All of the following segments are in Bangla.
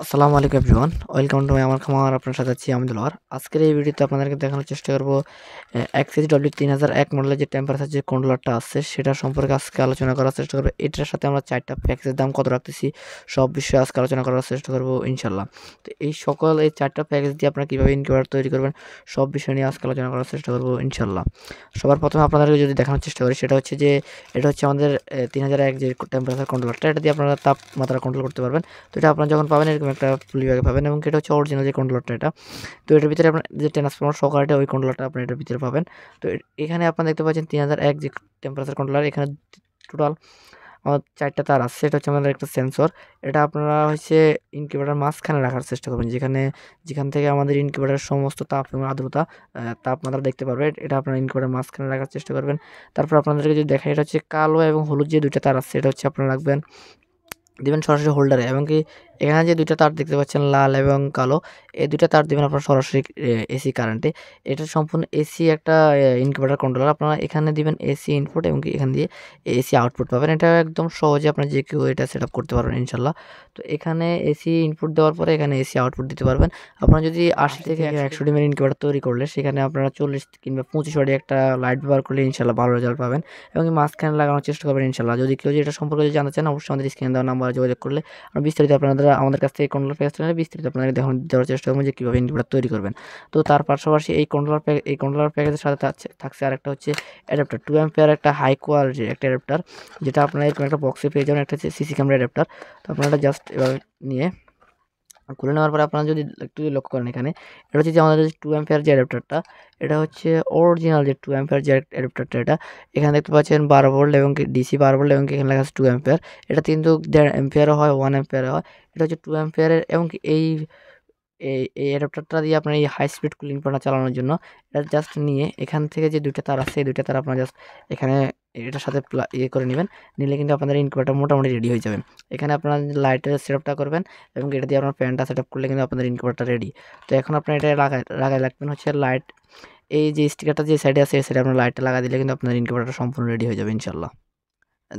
আসসালামু আলাইকুম এভরিওয়ান, ওয়েলকাম টু আমার খামার। আপনার সাথে আছি আমি দুলার। আজকের এই ভিডিওতে আপনাদেরকে দেখানোর চেষ্টা করব XHW3001 মডেলের যে টেম্পারেচার যে কন্ট্রোলারটা আছে সেটা সম্পর্কে আজকে আলোচনা করার চেষ্টা করব। এটার সাথে আমরা 4টা প্যাকেজের দাম কত রাখতেছি সব বিষয়ে আজকে আলোচনা করার চেষ্টা করব ইনশাল্লাহ। তো এই 4টা প্যাকেজ দিয়ে আপনারা কীভাবে ইনকিউবেটর তৈরি করবেন সব বিষয় নিয়ে আজকে আলোচনা করার চেষ্টা করব ইনশাল্লাহ। সবার প্রথমে আপনাদেরকে যদি দেখানোর চেষ্টা করি সেটা হচ্ছে যে এটা হচ্ছে আমাদের 3001 যে টেম্পারেচার কন্ট্রোলারটা, এটা দিয়ে আপনারা তাপমাত্রা কন্ট্রোল করতে পারবেন। তো এটা আপনারা যখন পাবেন এরকম একটা পুলি ব্যাগে পাবেন, এবং এটা হচ্ছে অরিজিনাল যে কন্ট্রোলারটা এটা। তো এটার ভিতরে আপনার যে ট্রান্সফরমার সহকারে ওই কন্ট্রোলারটা আপনি এটার ভিতরে পাবেন। তো এখানে আপনারা দেখতে পাচ্ছেন 3001 যে টেম্পারেচার কন্ট্রোলার, এখানে টোটাল 4টা তার আছে। এটা হচ্ছে আমাদের একটা সেন্সর। এটা আপনারা হচ্ছে ইনকিউবেটরের মাঝখানে রাখার চেষ্টা করবেন, যেখান থেকে আমাদের ইনকিউবেটরের সমস্ত তাপ এবং আর্দ্রতা তাপমাত্রা দেখতে পারবে। এটা আপনারা ইনকিউবেটরের মাঝখানে রাখার চেষ্টা করবেন। তারপর আপনাদেরকে যদি দেখাই, এটা হচ্ছে কালো এবং হলুদ যে 2টা তার আছে, এটা হচ্ছে আপনারা রাখবেন দিবেন সরাসরি হোল্ডারে, এবং কি এখানে যে 2টা তার দেখতে পাচ্ছেন লাল এবং কালো, এই 2টা তার দিবেন আপনারা সরাসরি এসি কারেন্টে। এটা সম্পূর্ণ এসি একটা ইনকিউবেটর কন্ট্রোলার। আপনারা এখানে দিবেন এসি ইনপুট, এবং কি এখান দিয়ে এসি আউটপুট পাবেন। এটা একদম সহজে আপনার যে কেউ এটা সেট আপ করতে পারবেন ইনশাল্লাহ। তো এখানে এসি ইনপুট দেওয়ার পরে এখানে এসি আউটপুট দিতে পারবেন। আপনারা যদি 80 থেকে 100 ডিমের ইনকিউবেটর তৈরি করলে সেখানে আপনারা 40 কিংবা 25 ওয়াটের একটা লাইট ব্যবহার করলে ইনশাল্লাহ ভালো রেজাল্ট পাবেন, এবং মাঝখানে লাগানোর চেষ্টা করবেন ইনশাল্লাহ। যদি কেউ এটা সম্পর্কে যদি জানতে চান অবশ্যই আমাদের স্ক্রিনে দেওয়া নাম্বারে যোগাযোগ করলে আমরা বিস্তারিত আপনারা আমাদের কাছ থেকে কন্ট্রোলার প্যাকেজটা নিলে বিস্তারিত আপনাদের দেওয়ার চেষ্টা করবো যে কীভাবে ইনকিউবেটর তৈরি করবেন। তো তার পাশাপাশি এই কন্ট্রোলার প্যাকেজের সাথে থাকছে আরেকটা হচ্ছে অ্যাডাপ্টার 2 অ্যাম্পিয়ার একটা হাই কোয়ালিটির একটা অ্যাডাপ্টার, যেটা আপনারা এরকম একটা বক্সে পেয়ে যাবেন। একটা হচ্ছে সিসি ক্যামেরা অ্যাডাপ্টার। তো আপনারা জাস্ট এভাবে নিয়ে খুলে নেওয়ার পরে আপনারা যদি একটু লক্ষ্য করেন, এখানে এটা হচ্ছে যে আমাদের 2 অ্যাম্পিয়ার যে অ্যাডাপ্টারটা, এটা হচ্ছে অরিজিনাল যে 2 অ্যাম্পিয়ার যে অ্যাডাপ্টারটা। এটা এখানে দেখতে পাচ্ছেন 12 ভোল্ট এবং ডিসি 12 ভোল্ট, এবং এখানে লেখা আছে 2 অ্যাম্পিয়ার। এটা কিন্তু 1.5 অ্যাম্পিয়ারও হয়, 1 অ্যাম্পিয়ারও হয়। এটা হচ্ছে 2 অ্যাম্পিয়ারের, এবং এই অ্যাডাপ্টারটা দিয়ে আপনার এই হাই স্পিড কুলিং ফ্যানটা চালানোর জন্য এটা জাস্ট নিয়ে এখান থেকে যে 2টা তার আছে এই 2টা তার আপনারা জাস্ট এখানে এটার সাথে করে নেবেন। নিলে কিন্তু আপনাদের ইনকিউবেটর মোটামুটি রেডি হয়ে যাবে। এখানে আপনারা লাইটের সেটআপটা করবেন, এবং এটা দিয়ে আপনার ফ্যানটা সেটআপ করলে কিন্তু আপনাদের ইনকিউবেটর রেডি। তো এখন আপনার এটা লাগাই রাখবেন হচ্ছে লাইট, এই যে স্টিকারটা যে সাইডে আছে এই সাইডে আপনার লাইটটা লাগা দিলে কিন্তু আপনাদের ইনকিউবেটরটা সম্পূর্ণ রেডি হয়ে যাবে ইনশাল্লাহ।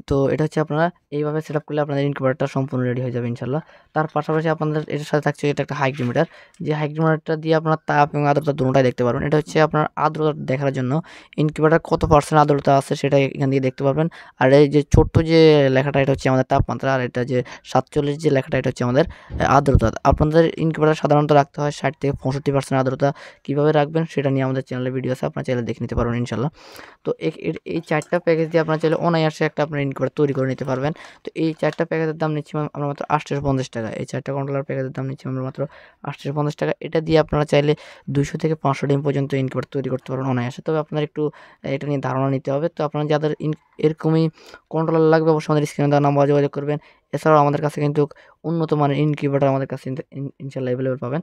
তো এটা হচ্ছে আপনারা এইভাবে সেটআপ করলে আপনাদের ইনকিউবেটরটা সম্পূর্ণ রেডি হয়ে যাবে ইনশাল্লাহ। তার পাশাপাশি আপনাদের এটার সাথে থাকছে এটা একটা হাইগ্রোমিটার, যে হাইগ্রোমিটারটা দিয়ে আপনার তাপ এবং আর্দ্রতা দুটোটাই দেখতে পারবেন। এটা হচ্ছে আপনার আর্দ্রতা দেখার জন্য ইনকিউবেটর কত পার্সেন্ট আর্দ্রতা আছে সেটা এখান থেকে দেখতে পারবেন। আর এই যে ছোট্ট যে লেখাটা এটা হচ্ছে আমাদের তাপমাত্রা, আর এটা যে 47 যে লেখাটা এটা হচ্ছে আমাদের আর্দ্রতা। আপনাদের ইনকিউবেটর সাধারণত রাখতে হয় 60 থেকে 65% আর্দ্রতা। কীভাবে রাখবেন সেটা নিয়ে আমাদের চ্যানেলে ভিডিও আছে, আপনারা চাইলে দেখে নিতে পারবেন ইনশাল্লাহ। তো এই 4টা প্যাকেজ দিয়ে আপনারা চাইলে অনায়াসে একটা আপনার ইনকিউবেটর তৈরি করে নিতে পারবেন। তো এই 4টা প্যাকেজের দাম নিচ্ছি আমরা মাত্র 850 টাকা। এই 4টা কন্ট্রোলার প্যাকেজের দাম নিচ্ছি আমরা মাত্র 850 টাকা। এটা দিয়ে আপনারা চাইলে 200 থেকে 500 ডিম পর্যন্ত ইনকিউবেটর তৈরি করতে পারবেন অনায়াসে। তবে আপনার একটু এটা নিয়ে ধারণা নিতে হবে। তো আপনারা যাদের এরকমই কন্ট্রোলার লাগবে অবশ্যই আমাদের স্ক্রিনে দেওয়া নাম্বারে যোগাযোগ করবেন। এছাড়াও আমাদের কাছে কিন্তু উন্নত মানের ইনকিউবেটর আমাদের কাছে ইনশাল্লাহ অ্যাভেলেবল পাবেন।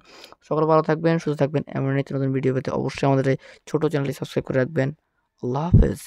সকলে ভালো থাকবেন, সুস্থ থাকবেন। এমন নিত্য নতুন ভিডিও পেতে অবশ্যই আমাদের এই ছোটো চ্যানেলটি সাবস্ক্রাইব করে রাখবেন। আল্লাহ হাফেজ।